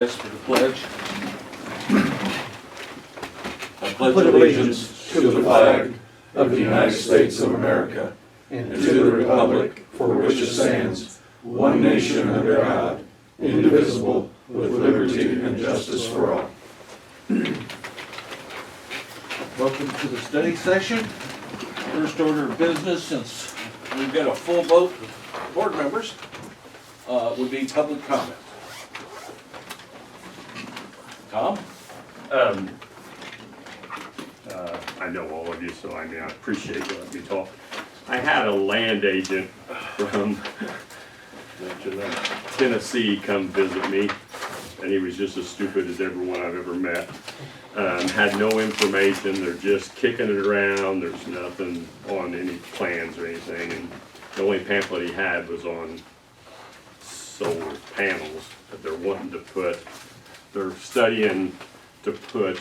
Rise for the pledge. I pledge allegiance to the flag of the United States of America and to the republic for which it stands, one nation under God, indivisible, with liberty and justice for all. Welcome to the study session. First order of business, since we've got a full vote of board members, would be public comment. Tom? I know all of you, so I appreciate you letting me talk. I had a land agent from Tennessee come visit me, and he was just as stupid as everyone I've ever met. Had no information, they're just kicking it around, there's nothing on any plans or anything, and the only pamphlet he had was on solar panels that they're wanting to put. They're studying to put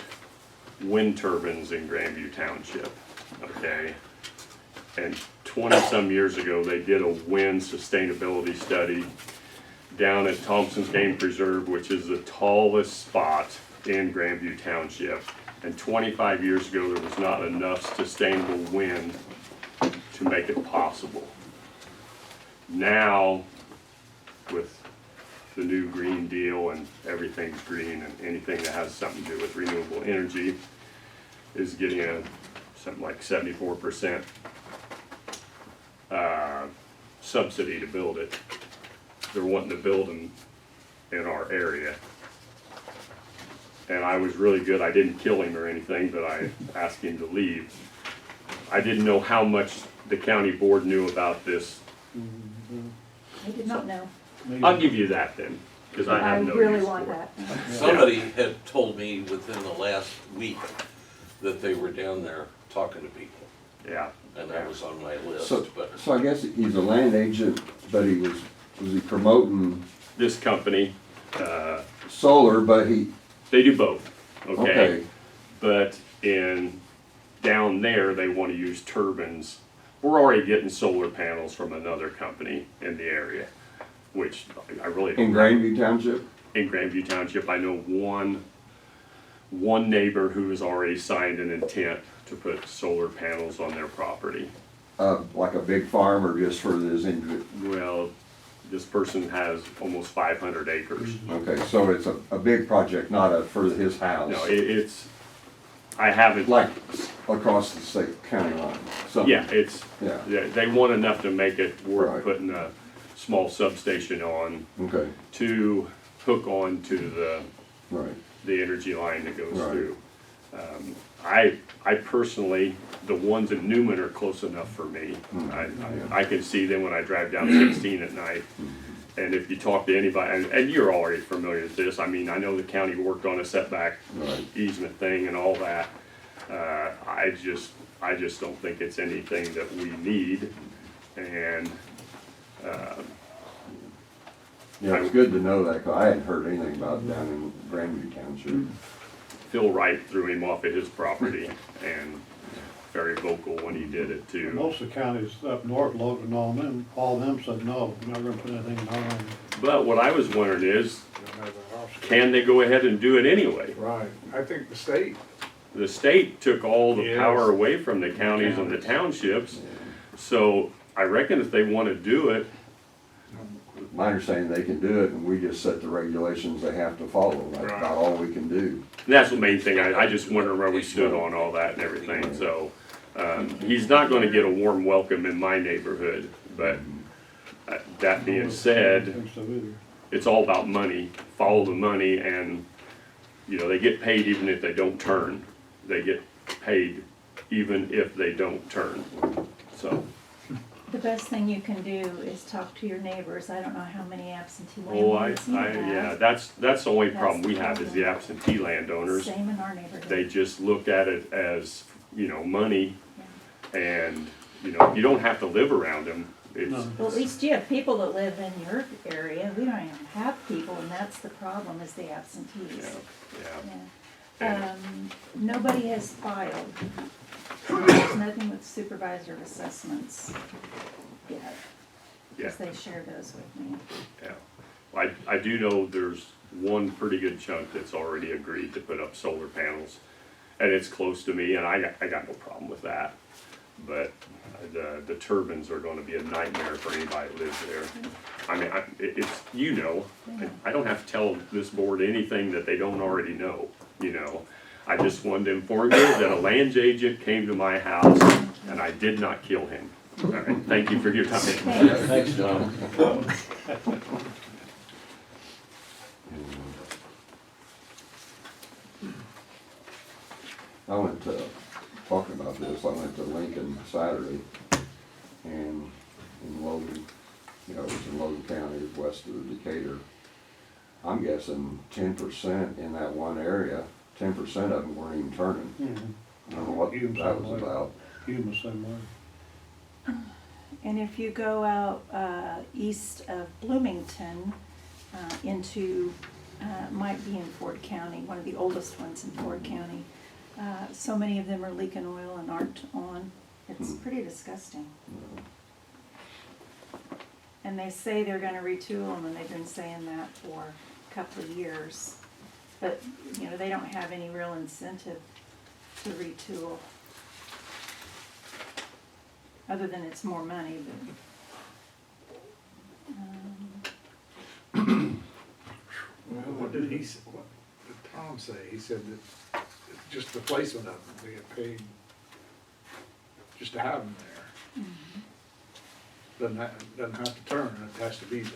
wind turbines in Grandview Township, okay? And 20-some years ago, they did a wind sustainability study down at Thompson's Game Preserve, which is the tallest spot in Grandview Township. And 25 years ago, there was not enough sustainable wind to make it possible. Now, with the new Green Deal and everything's green, and anything that has something to do with renewable energy is getting something like 74% subsidy to build it. They're wanting to build them in our area. And I was really good. I didn't kill him or anything, but I asked him to leave. I didn't know how much the county board knew about this. I did not know. I'll give you that then, because I have no really use want for it. that. Somebody had told me within the last week that they were down there talking to people, Yeah. and that was on my list, So but I guess he's a land agent, but was he promoting This company, solar, but he, they do both, okay? okay, But down there, they want to use turbines. We're already getting solar panels from another company in the area, which I really don't. in Grandview Township? In Grandview Township, I know one neighbor who has already signed an intent to put solar panels on their property. Like a big farm or just for this individual? Well, this person has almost 500 acres. Okay, so it's a big project, not for his house? No, I haven't. Like across the state county line? something. Yeah, Yeah. they want enough to make it worth Right. putting a small substation on Okay, to hook on to right, the energy line that goes Right. through. I personally, the ones in Newman are close enough for me. I can see them when I drive down 16 at night. And if you talk to anybody, and you're already familiar with this, I mean, I know the county worked on a setback right. easement thing and all that. I just don't think it's anything that we need. And Yeah, it's good to know that, 'cause I hadn't heard anything about it down in Grandview Township. Phil Wright threw him off of his property and very vocal when he did it too. Most of the counties up north, Logan, all of them said, no, we're not gonna put anything in our land. But what I was wondering is, can they go ahead and do it anyway? Right, I think the state, The state took all the Yes. power away from the counties and the townships. So I reckon if they want to do it, My understanding, they can do it, and we just set the regulations they have to follow, that's Right. about all we can do. and that's the main thing. I just wonder where we stood on all that and everything. So he's not going to get a warm welcome in my neighborhood. But that being I don't said, think so either. it's all about money. Follow the money, and they get paid even if they don't turn. They get paid even if they don't turn. So, The best thing you can do is talk to your neighbors. I don't know how many absentee oh, landowners you have. yeah, that's the only That's problem we the have is the problem. absentee landowners. Same in our neighborhood. They just look at it as, money, Yeah. and, if you don't have to live around them, it's, No. Well, at least you have people that live in your area. We don't even have people, and that's the problem, is the yeah, absentees. yeah. Yeah. Nobody has filed. There's nothing with supervisor assessments yet, Yeah. because they share those with me. Yeah. I do know there's one pretty good chunk that's already agreed to put up solar panels. And it's close to me, and I got no problem with that. But the turbines are gonna be a nightmare for anybody that lives there. I mean, it's, you know, I don't have to tell this board anything that they don't already know, you know. I just wanted to inform you that a land agent came to my house and I did not kill him. All right, thank you for your time. Thanks, John. I went to, talking about this, I went to Lincoln Saturday, and in Logan, you know, it's in Logan County, west of Decatur. I'm guessing 10% in that one area, 10% of them weren't even turning. I don't know what that was about. Hume the same way. And if you go out east of Bloomington into, might be in Ford County, one of the oldest ones in Ford County, so many of them are leaking oil and aren't on. It's pretty disgusting. And they say they're gonna retool them, and they've been saying that for a couple of years. But, you know, they don't have any real incentive to retool. Other than it's more money, but. Well, what did he, what did Tom say? He said that just the placement of them, they get paid just to have them there. Doesn't have to turn, it has to be there.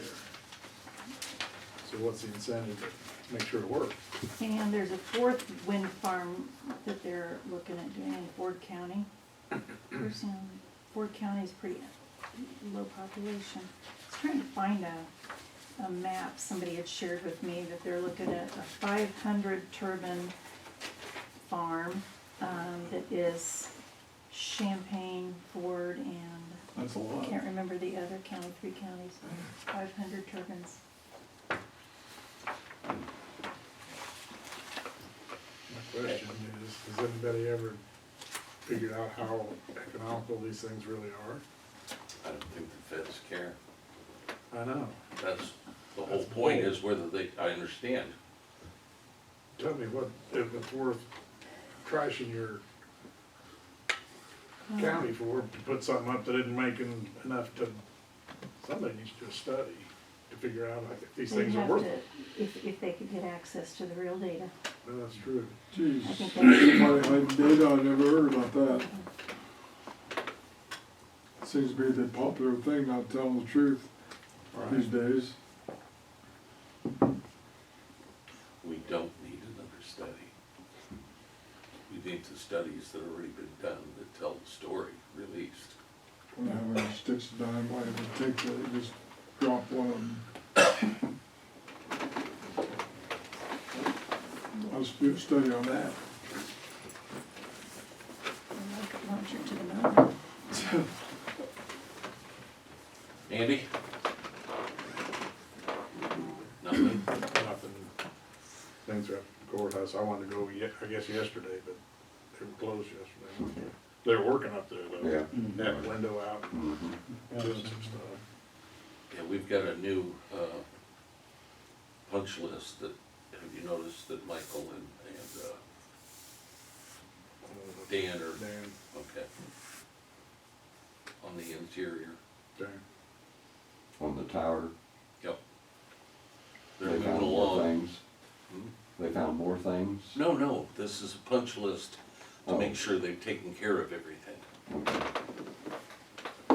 So what's the incentive to make sure it works? And there's a fourth wind farm that they're looking at doing in Ford County. Ford County is pretty low population. I was trying to find a map somebody had shared with me that they're looking at a 500 turbine farm that is Champaign, Ford, and That's a I lot. can't remember the other county, 3 counties, 500 turbines. My question is, has anybody ever figured out how economical these things really are? I don't think the feds care. I know. That's, the whole point is whether they, I understand. Tell me what, if it's worth trashing your county for, to put something up that isn't making enough to, somebody needs to do a study to figure out like if these They'd things are have worth to, it. if they could get access to the real data. Well, that's true. Jeez, I think somebody had data, I never heard about that. Seems to be the popular thing, not telling the truth these days. We don't need another study. We need the studies that have already been done that tell the story, released. When I have any sticks of dynamite, it would take that, just drop one of them. Let's do a study on that. Rocket launcher to the moon. Andy? Nothing? Nothing. Things are at the courthouse. I wanted to go, I guess yesterday, but they were closed yesterday. They were working up there though. Yeah. That window out, doing some stuff. Yeah, we've got a new, punch list that, have you noticed that Michael and Dan are, Dan, okay. On the interior, Dan. On the tower, yep. They're they moving found more along. things. Hmm? They found more things? No, this is a punch list to Oh. make sure they've taken care of everything. Okay.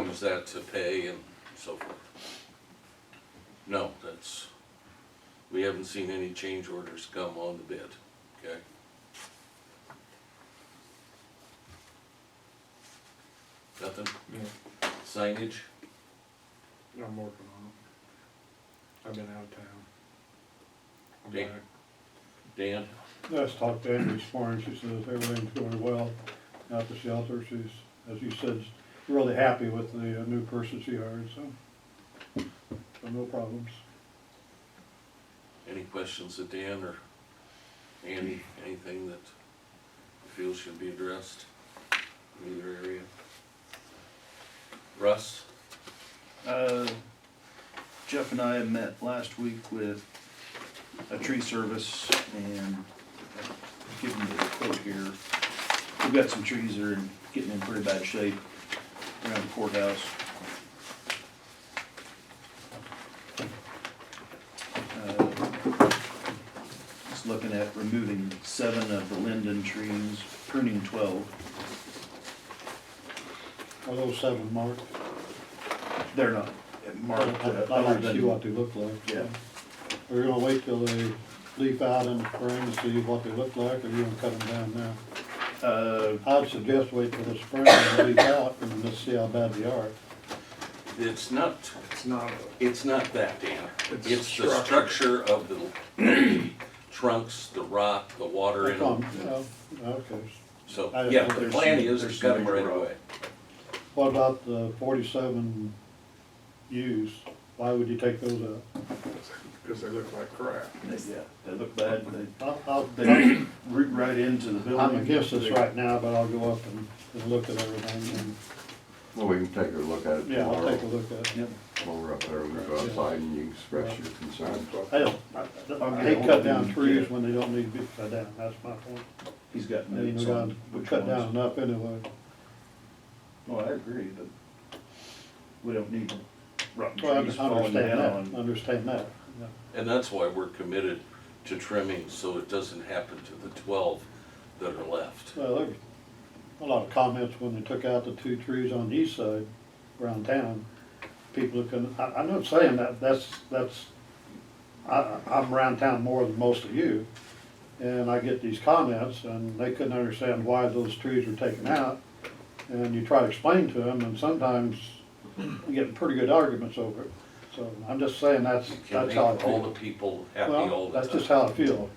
Use that to pay and so forth. No, that's, we haven't seen any change orders come on the bid, okay? Nothing? Yeah, Signage? I'm working on it. I've been out of town. I'm Dan? back. Dan? I just talked to Andrew this morning, she says everything's going well out at the shelter. She's, as you said, really happy with the new person she hired, so no problems. Any questions of Dan or Andy? Anything that you feel should be addressed in either area? Russ? Jeff and I met last week with a tree service, and I'll give them the quote here. We've got some trees that are getting in pretty bad shape around the courthouse. Just looking at removing 7 of the linden trees, pruning 12. Are those 7 marked? They're not marked. I'd like other to see than- what they look like. Yeah. We're gonna wait till they leaf out in the spring to see what they look like, or you gonna cut them down now? I'd suggest wait till the spring and leaf out and let's see how bad they are. It's not, It's not, it's not that, Dan. It's It's the structure of the trunks, the rock, the water in them. Okay. So, I- yeah, the there's plan some- is to there's cut some them right major rock. away. What about the 47 U's? Why would you take those out? because they look like crap. Yeah, they look bad. I'll, They root right into the building. I'm against this right now, but I'll go up and look at everything, and, Well, we can take a look at it yeah, I'll tomorrow. take a look at it. Yep. While we're up there, we'll go outside and you can express your concerns. I hate cut down trees when they don't need to be cut down, that's my point. He's got I mean, notes we on got, we which cut down ones. enough anyway. Well, I agree, but we don't need rotten Well, I trees falling understand down. that, understand that, yeah. And that's why we're committed to trimming, so it doesn't happen to the 12 that are left. Well, there was a lot of comments when they took out the 2 trees on the east side around town. People can, I'm not saying I'm around town more than most of you. And I get these comments and they couldn't understand why those trees were taken out. And you try to explain to them and sometimes you get pretty good arguments over it. So I'm just saying that's You can how I make all the feel. people happy Well, all the time. that's just how I feel.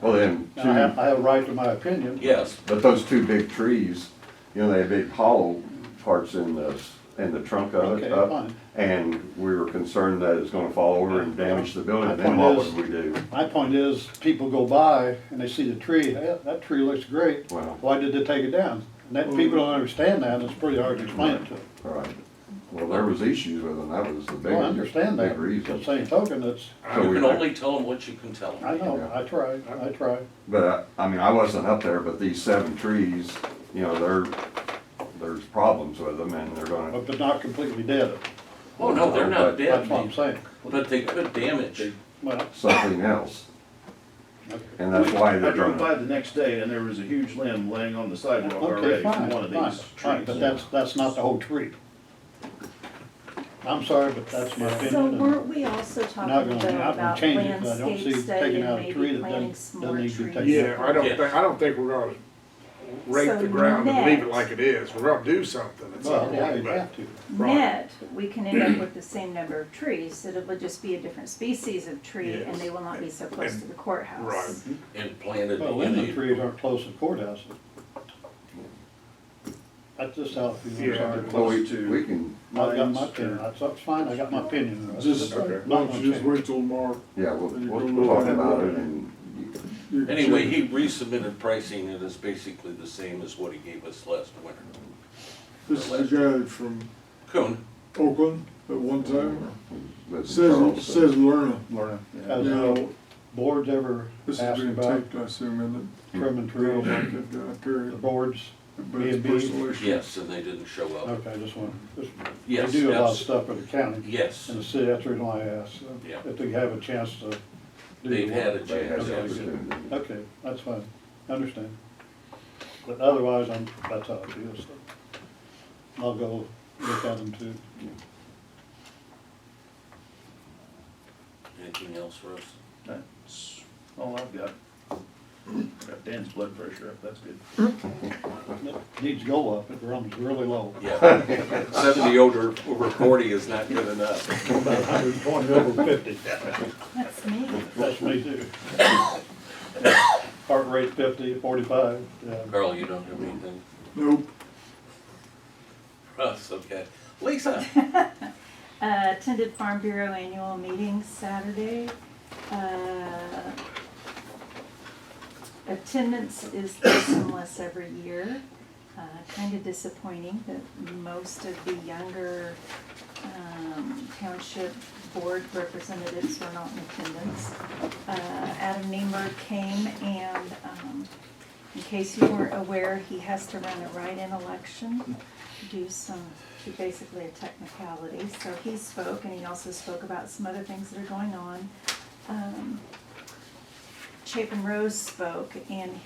Well, then, And I have a right to my opinion. Yes, but those 2 big trees, you know, they have big hollow parts in the trunk of it Okay, up. fine. And we were concerned that it's gonna fall over and damage the building, My then point what is- would we do? My point is, people go by and they see the tree, "Hey, that tree looks great, Well, why did they take it down? And that, people don't understand that, and it's pretty hard to explain it to them. all right. Well, there was issues with them, that was the big, Well, I understand that, big reason. the same token, it's, So you we- can only tell them what you can tell them. I know, Yeah. I try. But I mean, I wasn't up there, but these 7 trees, you know, there's problems with them and they're gonna, But they're not completely dead, Oh, no, they're not But- dead, that's what I'm saying. but they could damage. Well, something else. okay. And that's why I they're drove by gonna, the next day and there was a huge limb laying on the sidewalk Okay, already from fine, one of fine, these fine, but trees. that's not the whole tree. I'm sorry, but that's my So opinion. and weren't we also not talking gonna- though I'm gonna about change it, but I don't landscape see study taking and out a tree maybe that planting doesn't some more need to be trees? taken Yeah, I Yeah. don't think we're gonna rake So the ground and leave it net- like it is. We're gonna do something at some Well, yeah, point, you but have to. Right. Net, we can end up with the same number of trees, that it will just be a different species of tree and Yes. they will not be so close to the courthouse. Right. And planted Well, in linden a, trees aren't close to courthouses. That's just how I feel, Yeah. I'm well, sorry. we can, I've got my Mines opinion, or- that's fine, I got my opinion. Just, Okay. why don't you just wait till tomorrow? yeah, we'll And you we'll go talk look at about it. it and You can anyway, check. he resubmitted pricing and it's basically the same as what he gave us last winter. This is a guy from Coon, Oakland at one time, with says Charles. Lerna. Lorna, yeah. Has Now, the boards ever this is asked being about taped, I assume, isn't trimming it? I don't trees, like that guy, the period. boards? But it's B&B? personal issue. yes, and they didn't show up. Okay, just want, they Yes, do a lot of abs- stuff for the county yes, and the city, that's the reason why I asked, Yeah. if they have a chance to do the they've had a work. They had chance, the Okay. yes. opportunity. Okay, that's fine, I understand. But otherwise, that's how I feel, so. I'll go look at them too. Anything else for us? That's all I've got. Got Dan's blood pressure up, that's good. Needs to go up, it runs really low. Yeah, 70 over 40 is not good enough. About 120 over 50. That's me. That's me too. Heart rate 50, 45, yeah. Carl, you don't have anything? Nope. Russ, okay. Lisa? Attended Farm Bureau annual meeting Saturday. Attendance is less and less every year. Kind of disappointing that most of the younger township board representatives were not in attendance. Adam Niemer came and, in case you weren't aware, he has to run a write-in election, basically a technicality. So he spoke, and he also spoke about some other things that are going on. Chapin Rose spoke, and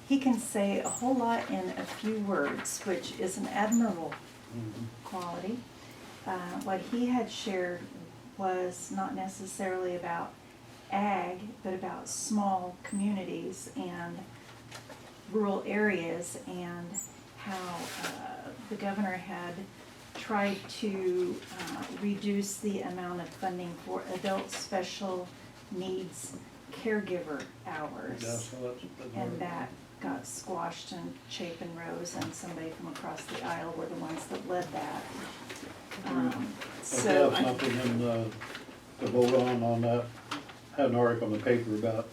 he can say a whole lot in a few words, which is an admirable quality. What he had shared was not necessarily about ag, but about small communities and rural areas, and how the governor had tried to reduce the amount of funding for adult special needs caregiver hours. Yeah, so that's And that got squashed, and Chapin Rose and somebody from across the aisle were the ones that led that. So have something in, to vote on that. Had an article in the paper about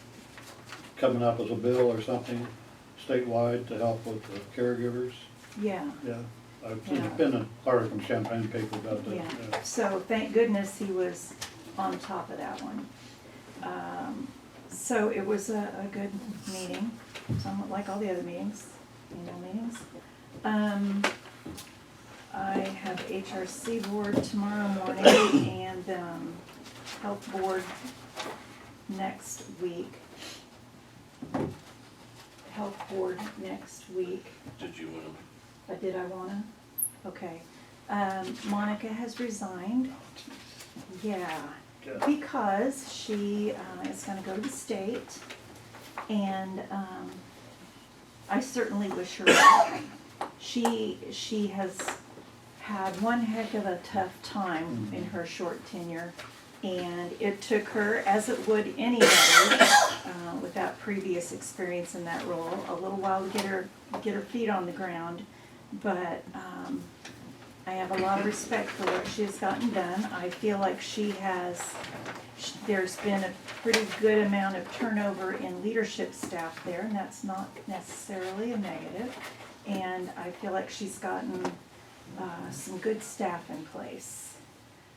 coming up as a bill or something statewide to help with the caregivers. yeah, Yeah, I've seen a been an article in Champaign paper about that. yeah. So thank goodness he was on top of that one. So it was a good meeting, somewhat like all the other meetings, annual meetings. I have HRC board tomorrow morning and health board next week. Health board next week. Did you want to? Did I wanna? Okay. Monica has resigned. Yeah, Yeah. because she is gonna go to the state, and I certainly wish her well. She has had one heck of a tough time in her short tenure, and it took her, as it would anybody with that previous experience in that role, a little while to get her feet on the ground. But I have a lot of respect for what she has gotten done. I feel like there's been a pretty good amount of turnover in leadership staff there, and that's not necessarily a negative. And I feel like she's gotten some good staff in place.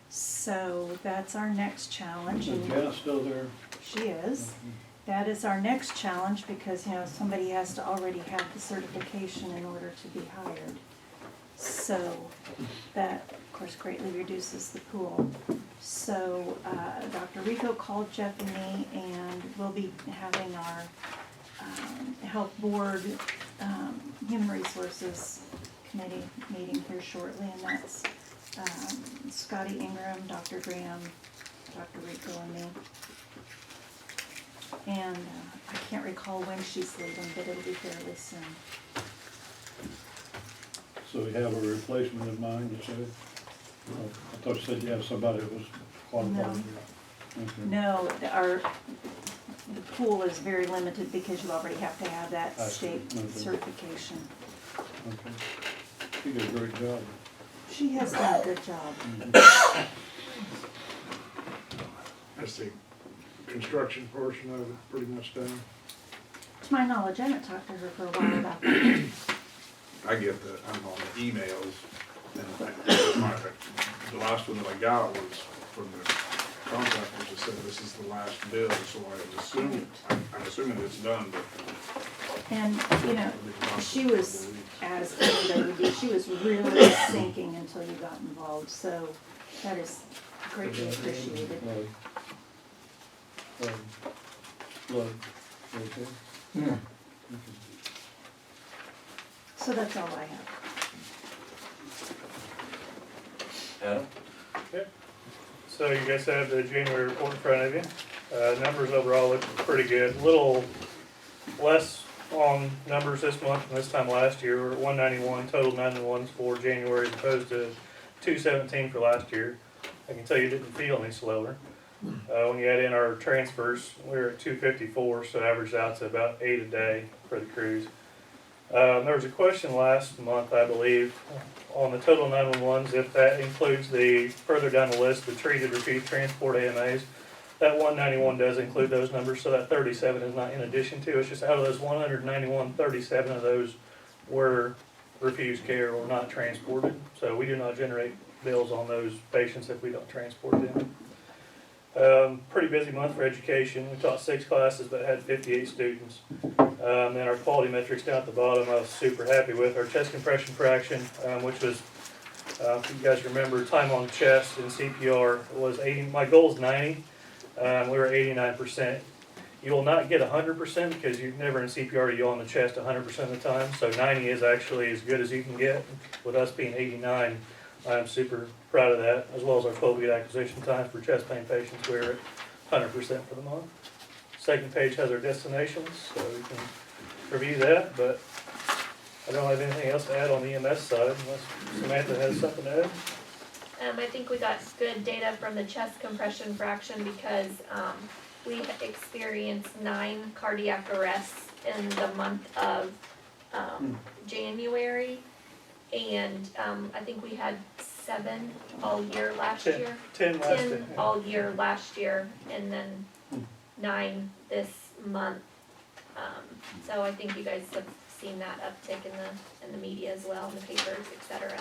So that's our next challenge. Is Janice still there? She is. That is our next challenge, because, somebody has to already have the certification in order to be hired. So that, of course, greatly reduces the pool. So Dr. Rico called Jeff and me, and we'll be having our health board, human resources committee meeting here shortly, and that's Scotty Ingram, Dr. Graham, Dr. Rico, and me. And I can't recall when she's leaving, but it'll be fairly soon. So we have a replacement in mind, you said? Oh, I thought you said you had somebody that was qualified. Okay. No, the pool is very limited, because you already have to have that I see. state Okay. certification. Okay. She did a great job. She has done a good job. That's the construction portion of it pretty much done. To my knowledge, I haven't talked to her for a while about that. I get I'm on the emails, and the last one that I got was from the contractors that said this is the last bill, so I'm assuming it's done, but. And, she was, as everybody would be, she was really sinking until you got involved, so that is greatly appreciated. Flood, okay? Yeah. Okay. So that's all I have. Adam? So you guys have the January report in front of you. Numbers overall look pretty good. A little less on numbers this month than this time last year. We're at 191 total 911s for January as opposed to 217 for last year. I can tell you it didn't feel any slower. When you add in our transfers, we're at 254, so it averaged out to about 8 a day for the crews. There was a question last month, I believe, on the total 911s, if that includes further down the list, the treated refused transport AMAs. That 191 does include those numbers, so that 37 is not in addition to. It's just out of those 191, 37 of those were refused care or not transported. So we do not generate bills on those patients if we don't transport them. Pretty busy month for education. We taught 6 classes but had 58 students. Then our quality metrics down at the bottom I was super happy with. Our chest compression fraction, which was, if you guys remember, time on chest in CPR was 80, my goal is 90. We were 89%. You will not get 100% because you're never in CPR to yell on the chest 100% of the time. So 90 is actually as good as you can get. With us being 89, I'm super proud of that, as well as our 12-week acquisition time for chest pain patients. We're at 100% for the month. Second page has our destinations, so we can review that, but I don't have anything else to add on the EMS side unless Samantha has something to add. I think we got good data from the chest compression fraction because we experienced 9 cardiac arrests in the month of January. And I think we had 7 all year last year. 10 last year. 10 all year last year, and then 9 this month. So I think you guys have seen that uptick in the media as well, in the papers, et cetera.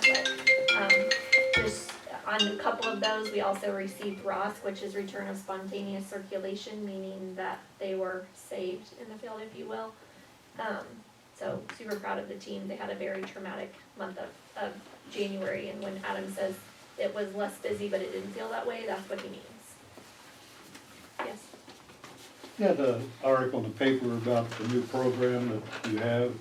But just on a couple of those, we also received ROS, which is return of spontaneous circulation, meaning that they were saved in the field, if you will. So super proud of the team. They had a very traumatic month of January, and when Adam says it was less busy but it didn't feel that way, that's what he means. Yes. You had an article in the paper about the new program that you have.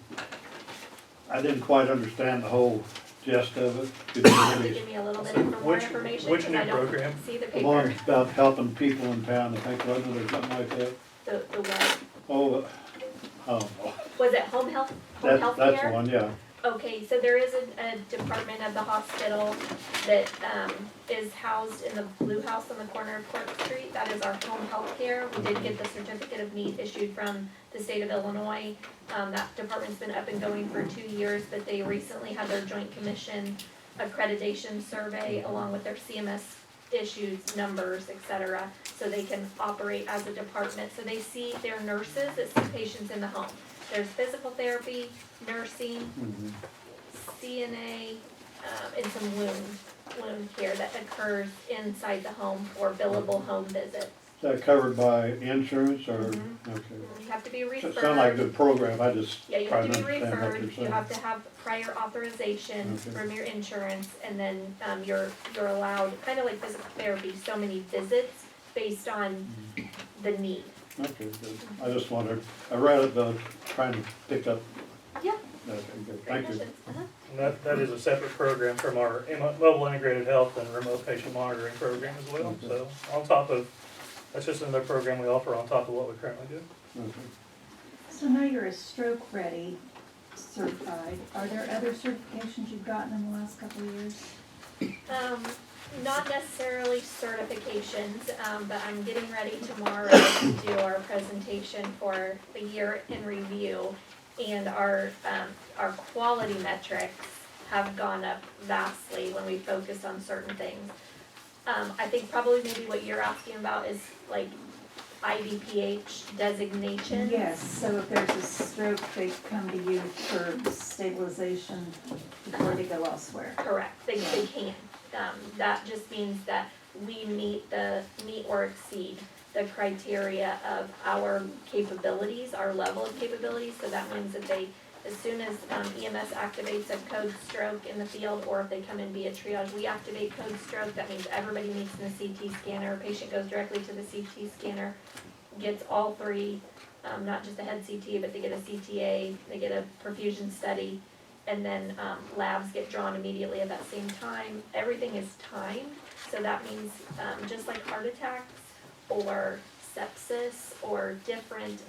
I didn't quite understand the whole gist of it. Could you Have to maybe- give me a little bit more information, which because new I don't program? see the The one paper. about helping people in town, I think, wasn't it, or something like that? The what? Oh, I don't know. Was it home health That's the care? one, yeah. Okay, so there is a department of the hospital that is housed in the Blue House on the corner of Court Street. That is our home health care. We did get the certificate of need issued from the state of Illinois. That department's been up and going for 2 years, but they recently had their Joint Commission accreditation survey along with their CMS issues, numbers, et cetera, so they can operate as a department. So they see their nurses that see patients in the home. There's physical therapy, nursing, Mhm. CNA, and some wound care that occurs inside the home for billable home visits. Is that covered by insurance or, Mhm. okay. You have to be So referred. it sounds like a good program, I just Yeah, you trying have to to be understand what referred, they're you saying. have to have prior authorization Okay. from your insurance, and then, you're allowed, kind of like physical therapy, so many visits based on the need. Okay, good. I just wondered, I read it, but trying to pick up. Yeah. Okay, good, Great thank you. questions. Uh-huh. And that is a separate program from our mobile integrated health and remote patient monitoring program as well. Okay. So on top of, that's just another program we offer on top of what we currently do. Okay. So now you're a stroke ready certified. Are there other certifications you've gotten in the last couple of years? Not necessarily certifications, but I'm getting ready tomorrow to do our presentation for the year in review. And our quality metrics have gone up vastly when we focus on certain things. I think probably maybe what you're asking about is like IDPH designation. Yes, so if there's a stroke, they come to you for stabilization before they go elsewhere. Correct, they can. That just means that we meet or exceed the criteria of our capabilities, our level of capabilities. So that means that they, as soon as EMS activates a code stroke in the field, or if they come in via triage, we activate code stroke. That means everybody meets in the CT scanner. Patient goes directly to the CT scanner, gets all 3, not just a head CT, but they get a CTA, they get a perfusion study, and then labs get drawn immediately at that same time. Everything is timed, so that means just like heart attacks or sepsis or different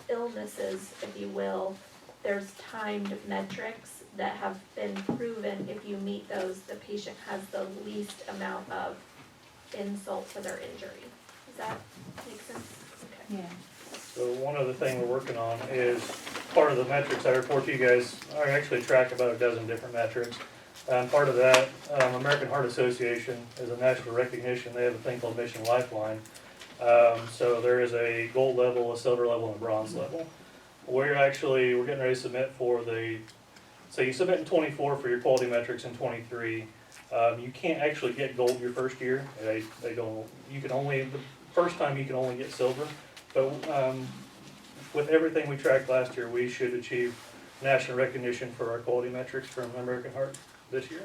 illnesses, if you will, there's timed metrics that have been proven. If you meet those, the patient has the least amount of insult to their injury. Does that make sense? Okay. Yeah. So one other thing we're working on is part of the metrics I report to you guys. I actually track about a dozen different metrics. Part of that, American Heart Association is a national recognition. They have a thing called Mission Lifeline. So there is a gold level, a silver level, and a bronze level. We're getting ready to submit for so you submit in 24 for your quality metrics in 23. You can't actually get gold your first year. They don't, you can only, the first time you can only get silver. But, with everything we tracked last year, we should achieve national recognition for our quality metrics from American Heart this year.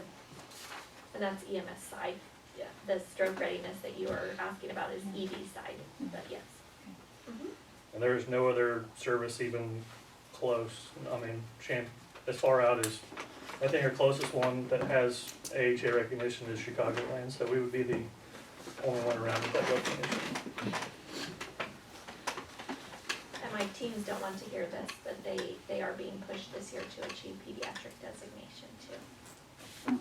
And that's EMS side. Yeah, the stroke readiness that you are asking about is ED side, but yes. Mhm. And there is no other service even close. I mean, as far out as, I think our closest one that has AHA recognition is Chicagoland, so we would be the only one around with that recognition. And my teams don't want to hear this, but they are being pushed this year to achieve pediatric designation too.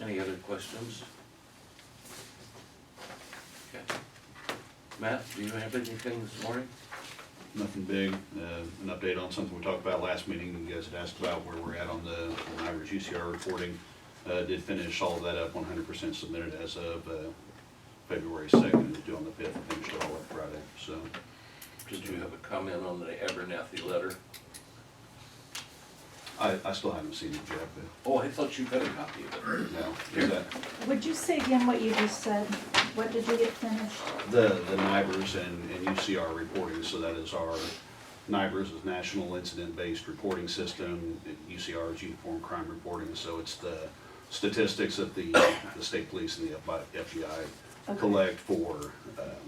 Any other questions? Okay. Matt, do you have anything this morning? Nothing big, an update on something we talked about last meeting, you guys had asked about where we're at on the NIBRS UCR reporting. Did finish all of that up, 100% submitted as of February 2nd, and due on the 5th, finished it all up Friday, so. Did you have a comment on the Abernathy letter? I still haven't seen it yet, but Oh, I thought you got a copy of it. no, is that, Would you say again what you just said? What did you get finished? the NIBRS and UCR reporting, so that is our, NIBRS is National Incident-Based Reporting System, and UCR is Uniform Crime Reporting, so it's the statistics that the state police and the FBI Okay. collect for,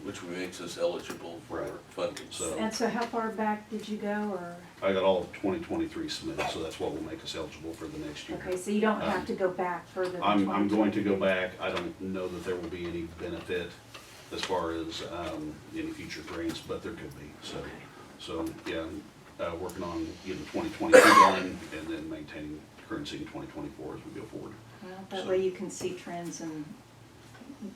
Which makes us eligible for Right. funding. So- And so how far back did you go, or, I got all of 2023 submitted, so that's what will make us eligible for the next year. okay, so you don't have to go back further than I'm going to 2023? go back, I don't know that there will be any benefit as far as, any future grants, but there could be, so, yeah, working on getting 2022 done, and then maintaining currency in 2024 as we go forward. Well, that way you can see trends and,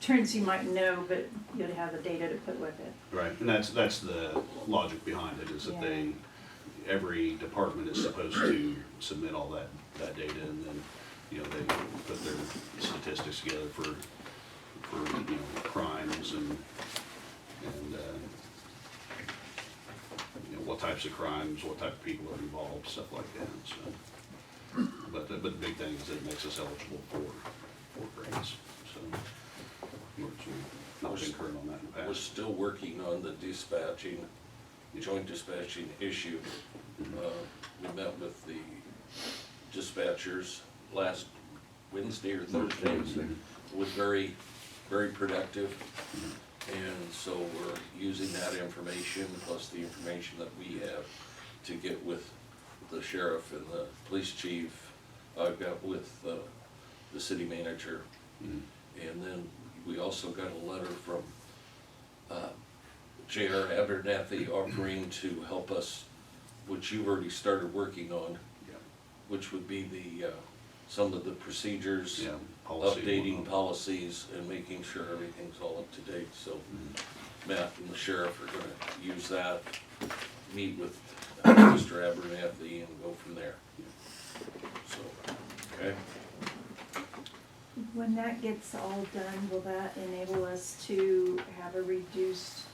trends you might know, but you'd have the data to put with it. Right, and that's the logic behind it, is that Yeah. every department is supposed to submit all that data, and then, you know, they put their statistics together for, you know, crimes and, you know, what types of crimes, what type of people are involved, stuff like that, so. But the big thing is that it makes us eligible for grants, so. We've not been current on that in the We're past. still working on the dispatching, joint dispatching issue. We met with the dispatchers last Wednesday or Thursday. It was very, very productive. And so we're using that information plus the information that we have to get with the sheriff and the police chief. I've got with the city manager. And then we also got a letter from J.R. Abernathy offering to help us, which you've already started working on, Yeah. which would be the, some of the procedures, Yeah, policy and updating whatnot. policies and making sure everything's all up to date. So Matt and the sheriff are gonna use that, meet with Mr. Abernathy and go from there. So, okay? When that gets all done, will that enable us to have a reduced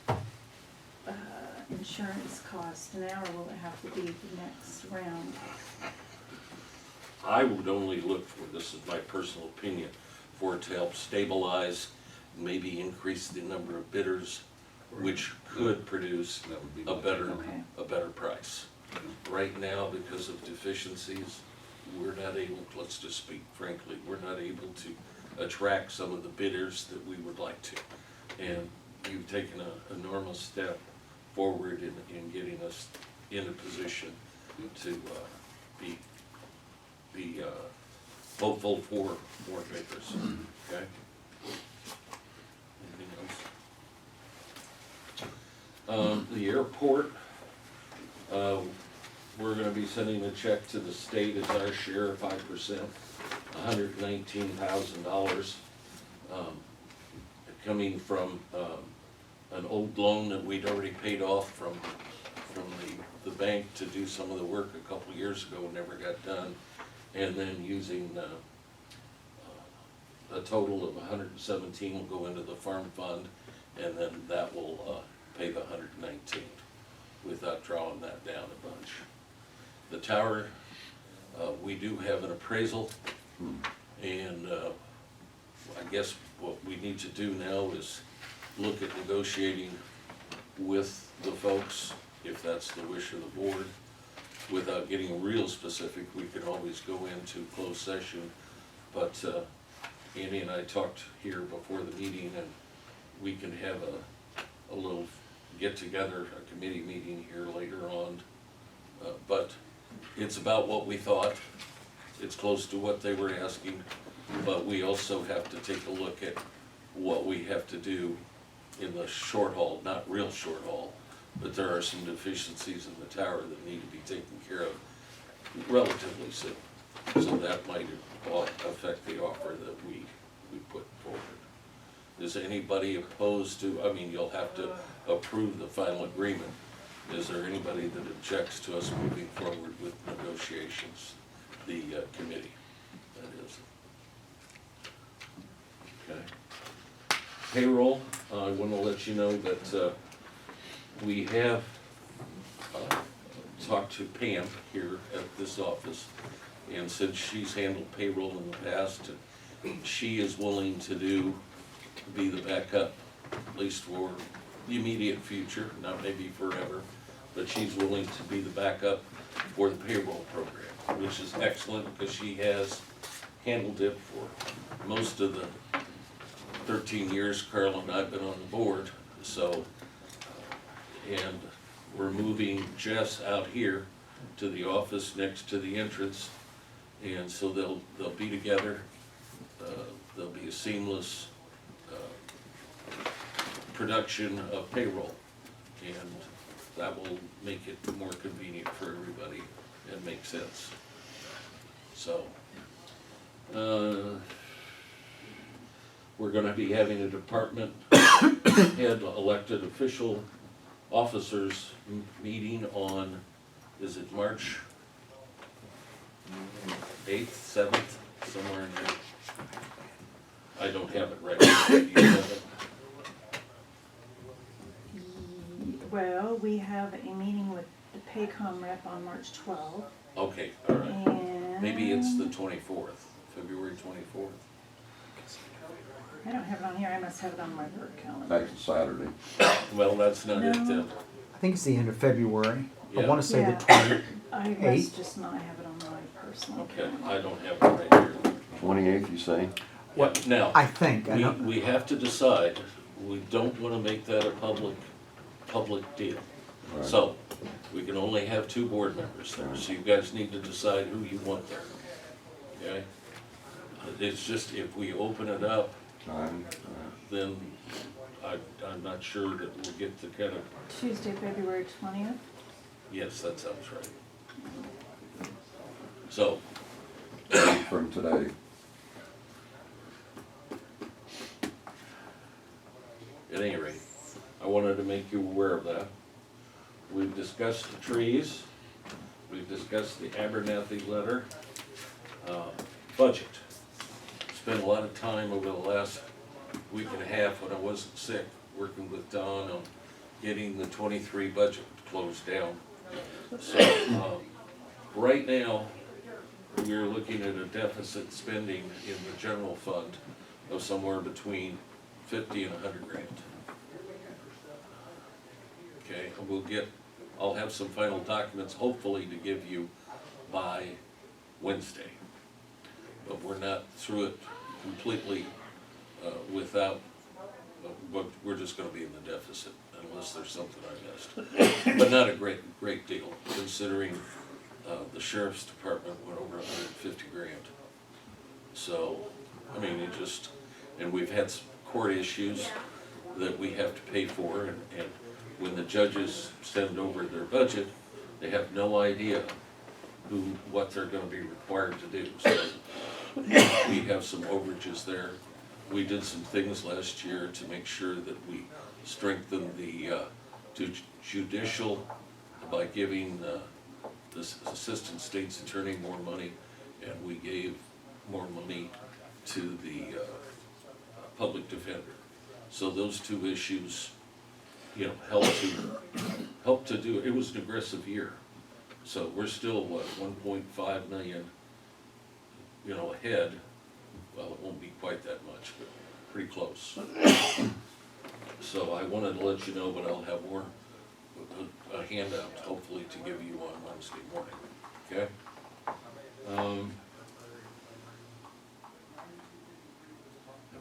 insurance cost now, or will it have to be the next round? I would only look for, this is my personal opinion, for it to help stabilize, maybe increase the number of bidders, which could produce That would be a my better, take on Okay. a better price. Right now, because of deficiencies, we're not able, let's just speak frankly, we're not able to attract some of the bidders that we would like to. And you've taken an enormous step forward in getting us in a position to be hopeful for more bidders, okay? Anything else? The airport, we're gonna be sending a check to the state as our share of 5%, $119,000. Coming from, an old loan that we'd already paid off from the bank to do some of the work a couple of years ago, never got done. And then using, a total of 117 will go into the farm fund, and then that will, pay the 119 without drawing that down a bunch. The tower, we do have an appraisal And, I guess what we need to do now is look at negotiating with the folks, if that's the wish of the board. Without getting real specific, we can always go into closed session, but, Andy and I talked here before the meeting, and we can have a little get-together, a committee meeting here later on. But it's about what we thought, it's close to what they were asking, but we also have to take a look at what we have to do in the short haul, not real short haul, but there are some deficiencies in the tower that need to be taken care of relatively soon. So that might affect the offer that we put forward. Is anybody opposed to, I mean, you'll have to approve the final agreement. Is there anybody that objects to us moving forward with negotiations? The committee, that is. Okay. Payroll, I want to let you know that we have talked to Pam here at this office, and since she's handled payroll in the past, she is willing to be the backup, at least for the immediate future, not maybe forever, but she's willing to be the backup for the payroll program, which is excellent because she has handled it for most of the 13 years Carl and I have been on the board. So, and we're moving Jess out here to the office next to the entrance, and so they'll be together. There'll be a seamless production of payroll, and that will make it more convenient for everybody and make sense. So, we're gonna be having a department head elected official officers meeting on, is it March 8th, 7th, somewhere in there? I don't have it right now. Do you have it? Well, we have a meeting with the Paycom rep on March 12th, Okay, all right. and. Maybe it's the 24th, February 24th. I don't have it on here, I must have it on my work calendar. Next Saturday. Well, that's not it then. I think it's the end of February. I Yeah. want to say Yeah. the 20th. I must Eight? just not have it on my personal Okay, calendar. I don't have it right here. 28th, you say? What, now? I think. I don't, We have to decide, we don't wanna make that a public deal. Right. So, we can only have 2 board members there, so you guys need to decide who you want there, okay? It's just, if we open it up, Time? then I'm not sure that we'll get the kind of, Tuesday, February 20th. yes, that sounds right. So, From today. at any rate, I wanted to make you aware of that. We've discussed the trees, we've discussed the Abernathy letter, budget. Spent a lot of time over the last week and a half when I wasn't sick, working with Don on getting the 23 budget closed down. So, right now, we're looking at a deficit spending in the general fund of somewhere between 50 and 100 grand. Okay, and I'll have some final documents hopefully to give you by Wednesday. But we're not through it completely without, but we're just gonna be in the deficit unless there's something I missed. But not a great deal, considering the sheriff's department went over 150 grand. So, I mean, and we've had some court issues that we have to pay for, and when the judges send over their budget, they have no idea what they're gonna be required to do. So, we have some overages there. We did some things last year to make sure that we strengthened the judicial by giving the assistant state's attorney more money, and we gave more money to the public defender. So those 2 issues, helped to do it. It was an aggressive year. So we're still, 1.5 million you know, ahead. Well, it won't be quite that much, but pretty close. So I wanted to let you know, but I'll have more, a handout hopefully to give you on Wednesday morning, okay?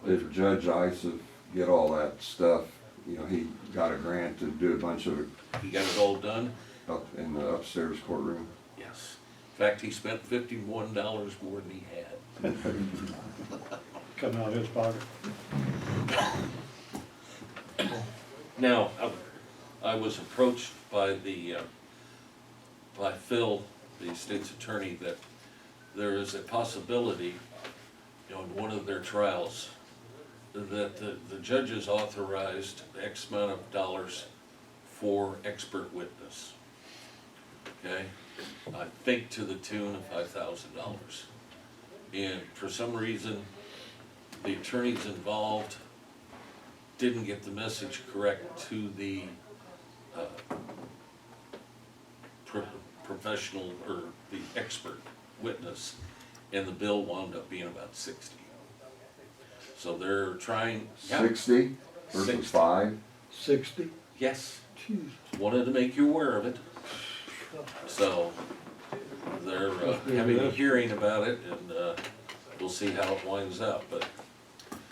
Did Judge Ice get all that stuff? You know, he got a grant to do a bunch of it You got it all done? up in the upstairs courtroom. Yes. In fact, he spent $51 more than he had. Coming out of his pocket. Now, I was approached by by Phil, the state's attorney, that there is a possibility, you know, in one of their trials, that the judges authorized X amount of dollars for expert witness. Okay? I think to the tune of $5,000. And for some reason, the attorneys involved didn't get the message correct to the professional or the expert witness, and the bill wound up being about 60. So they're trying. Yeah, 60 versus 60. 5? 60? Yes. Wanted to make you aware of it. So they're having a hearing about it, and we'll see how it winds up. But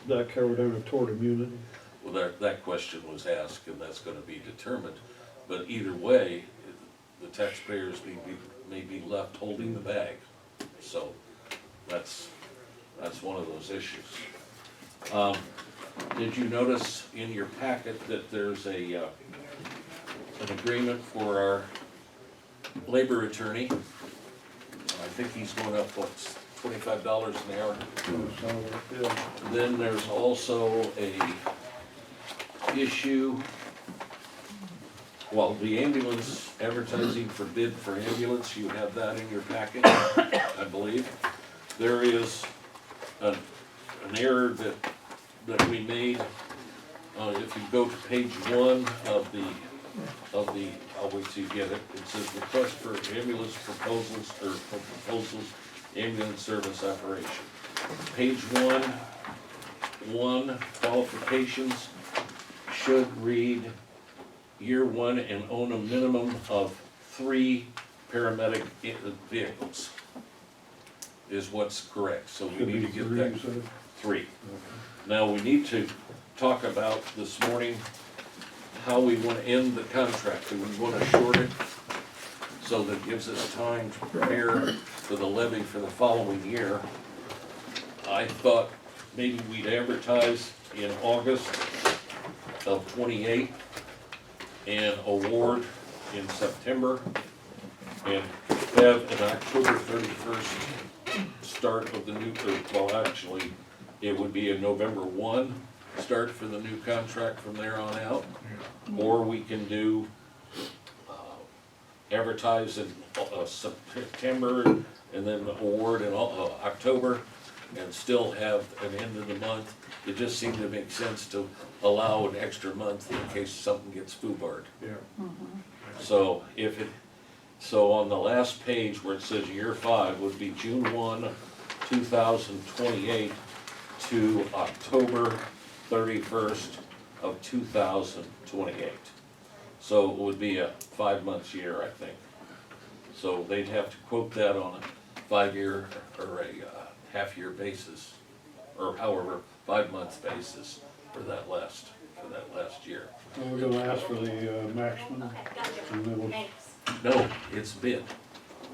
That covered under tort immunity. well, that question was asked, and that's going to be determined. But either way, the taxpayers may be left holding the bag. So that's one of those issues. Did you notice in your packet that there's an agreement for our labor attorney? I think he's going up, what, $25 an hour? So, yeah. Then there's also a issue, well, the ambulance advertising for bid for ambulance, you have that in your packet, I believe. There is an error that we made. If you go to page 1 of the, I'll wait till you get it. It says request for ambulance proposals, or for proposals, ambulance service operation. Page 1, qualifications should read year 1 and own a minimum of 3 paramedic vehicles is what's correct, so we Should need be to get 3, that you said? 3. Now, we need to talk about this morning how we want to end the contract. Do we want to short it so that it gives us time to prepare for the levy for the following year? I thought maybe we'd advertise in August of '28 and award in September and have an October 31st start of the new, well, actually, it would be a November 1 start for the new contract from there on out. Or we can do, advertise in September and then award in October and still have an end of the month. It just seemed to make sense to allow an extra month in case something gets foobarred. Yeah. So so on the last page where it says year 5 would be June 1, 2028 to October 31st of 2028. So it would be a 5 months year, I think. So they'd have to quote that on a 5-year or a half-year basis, or however, 5 months basis for that last year. Well, we're gonna ask for the maximum, and then we'll, No, it's bid.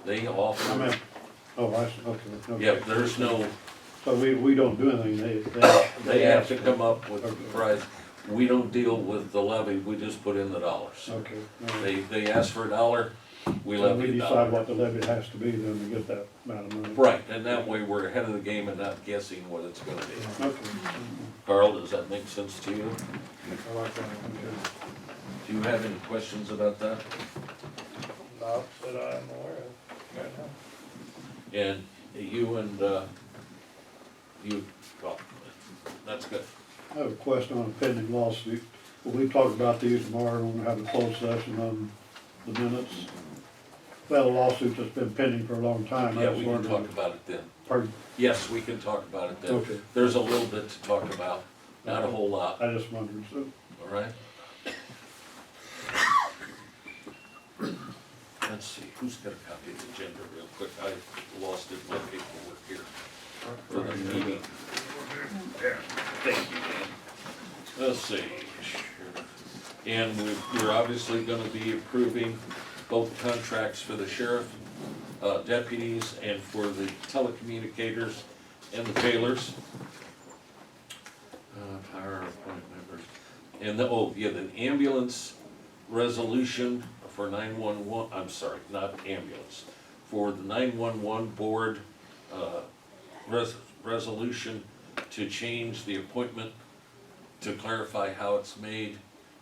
They I offer, meant, oh, I see, okay. yeah, there's no, So we don't do anything, they have to come up with the price. We don't deal with the levy, we just put in the dollars. Okay. all right. They ask for $1, we So levy we $1. decide what the levy has to be, then we get that amount of money. Right, and that way we're ahead of the game and not guessing what it's gonna be. Okay. Carl, does that make sense to you? I like that one. Do you have any questions about that? Not that I'm aware of right now. And you, well, that's good. I have a question on a pending lawsuit. Will we talk about these tomorrow when we have a closed session on the minutes? Well, a lawsuit that's been pending for a long time. I Yeah, was we can wondering- talk about it then. Pardon? Yes, we can talk about it then. Okay. There's a little bit to talk about, not a whole lot, I just wondered, so. all right? Let's see, who's got a copy of the agenda real quick? I lost it in my paperwork here for the meeting. Thank you, Dan. Let's see. And we're obviously gonna be approving both contracts for the sheriff, deputies, and for the telecommunicators and the jailers. Power appointment members. And the ambulance resolution for 911, I'm sorry, not ambulance, for the 911 board, resolution to change the appointment to clarify how it's made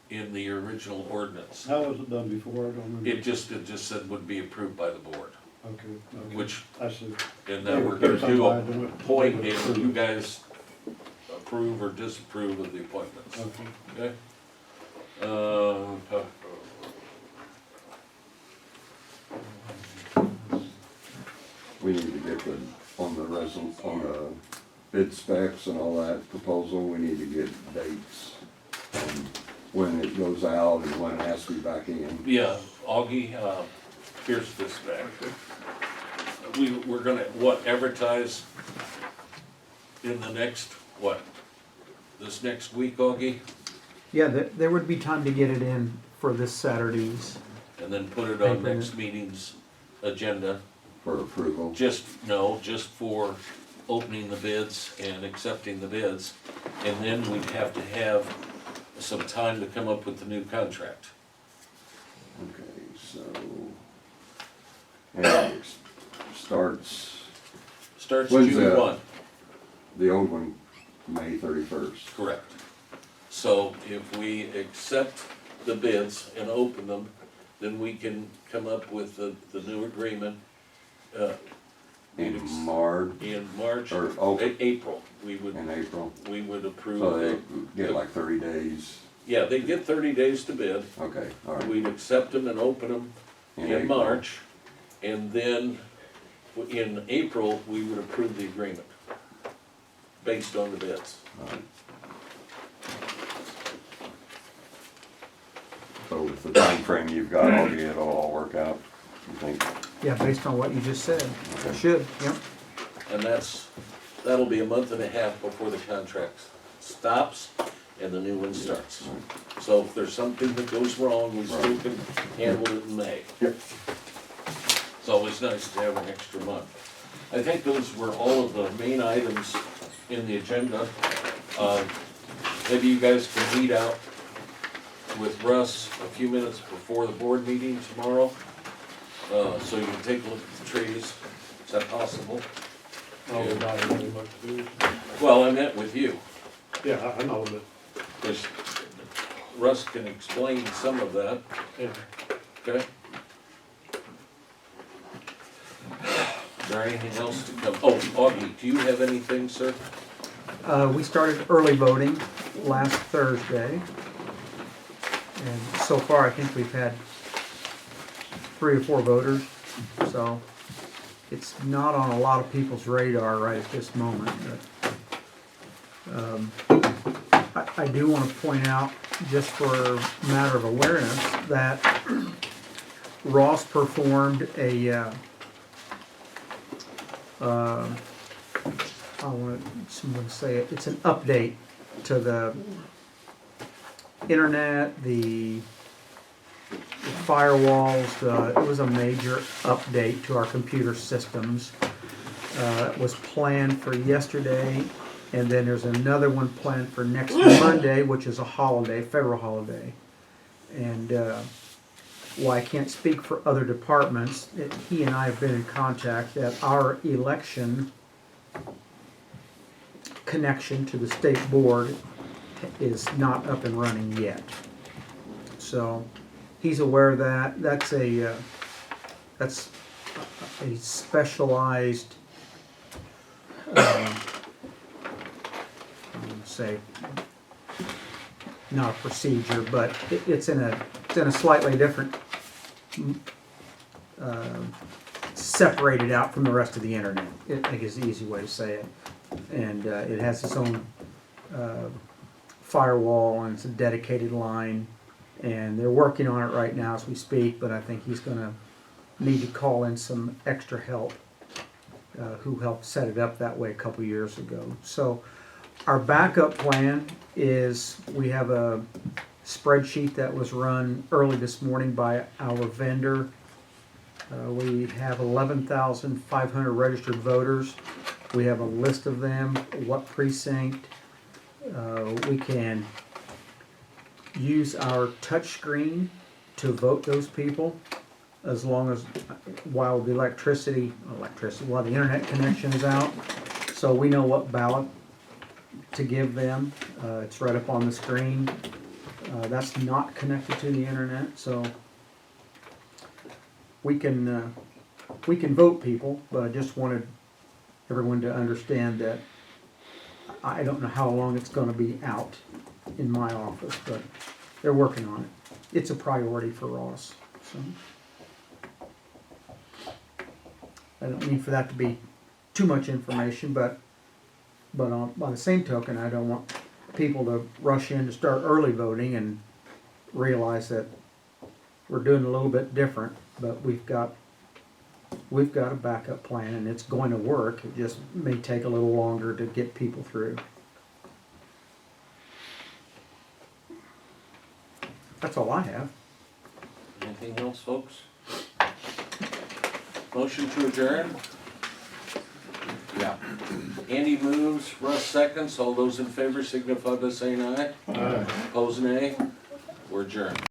in the original ordinance. How was it done before? I don't remember. It just said would be approved by the board, Okay. which, I see. and then we're gonna do a point and you guys approve or disapprove of the appointments, Okay. okay? We need to get on the bid specs and all that proposal, we need to get dates on when it goes out and when it has to be back in. Yeah, Augie, here's this back. We're gonna, advertise in the next, this next week, Augie? Yeah, there would be time to get it in for this Saturday's. And then put it on next meeting's agenda, For approval. just for opening the bids and accepting the bids. And then we'd have to have some time to come up with the new contract. Okay, so, and it starts, Starts When's June that? 1. the old one, May 31st. Correct. So if we accept the bids and open them, then we can come up with the new agreement, In March, in March, or, April, we in April. would approve. So they get like 30 days. Yeah, they get 30 days to bid. Okay, all right. We'd accept them and open them in April. March, and then in April, we would approve the agreement based on the bids. All right. So with the time frame you've got, it'll all work out, you think? Yeah, based on what you just said. Okay. Should, yep. And that'll be a month and a half before the contract stops and the new one starts. So if there's something that goes wrong, we still can handle it in May. Yep. It's always nice to have an extra month. I think those were all of the main items in the agenda. Maybe you guys can meet out with Russ a few minutes before the board meeting tomorrow, so you can take a look at the trees. Is that possible? Oh, not really much to do. Well, I met with you, Yeah, I know that, because Russ can explain some of that, yeah. okay? Is there anything else to come? Oh, Augie, do you have anything, sir? We started early voting last Thursday. And so far, I think we've had 3 or 4 voters, so it's not on a lot of people's radar right at this moment. But, I do want to point out, just for a matter of awareness, that Ross performed a, I want someone to say it, it's an update to the internet, the firewalls, it was a major update to our computer systems. It was planned for yesterday, and then there's another one planned for next Monday, which is a holiday, federal holiday. And while I can't speak for other departments, he and I have been in contact that our election connection to the state board is not up and running yet. So he's aware of that. That's a specialized, say, not a procedure, but it's in a slightly different separated out from the rest of the internet. I think is the easy way to say it. And it has its own firewall, and it's a dedicated line. And they're working on it right now as we speak, but I think he's going to need to call in some extra help who helped set it up that way a couple years ago. So our backup plan is we have a spreadsheet that was run early this morning by our vendor. We have 11,500 registered voters. We have a list of them, what precinct. We can use our touch screen to vote those people, as long as, while the while the internet connection is out. So we know what ballot to give them. It's right up on the screen. That's not connected to the internet, so we can vote people, but I just wanted everyone to understand that I don't know how long it's gonna be out in my office, but they're working on it. It's a priority for Ross, so. I don't mean for that to be too much information, but by the same token, I don't want people to rush in to start early voting and realize that we're doing a little bit different, but we've got a backup plan and it's going to work. It just may take a little longer to get people through. That's all I have. Anything else, folks? Motion to adjourn? Yeah. Andy moves, Russ seconds. All those in favor signify by saying aye. Aye. Opposed, nay. We're adjourned.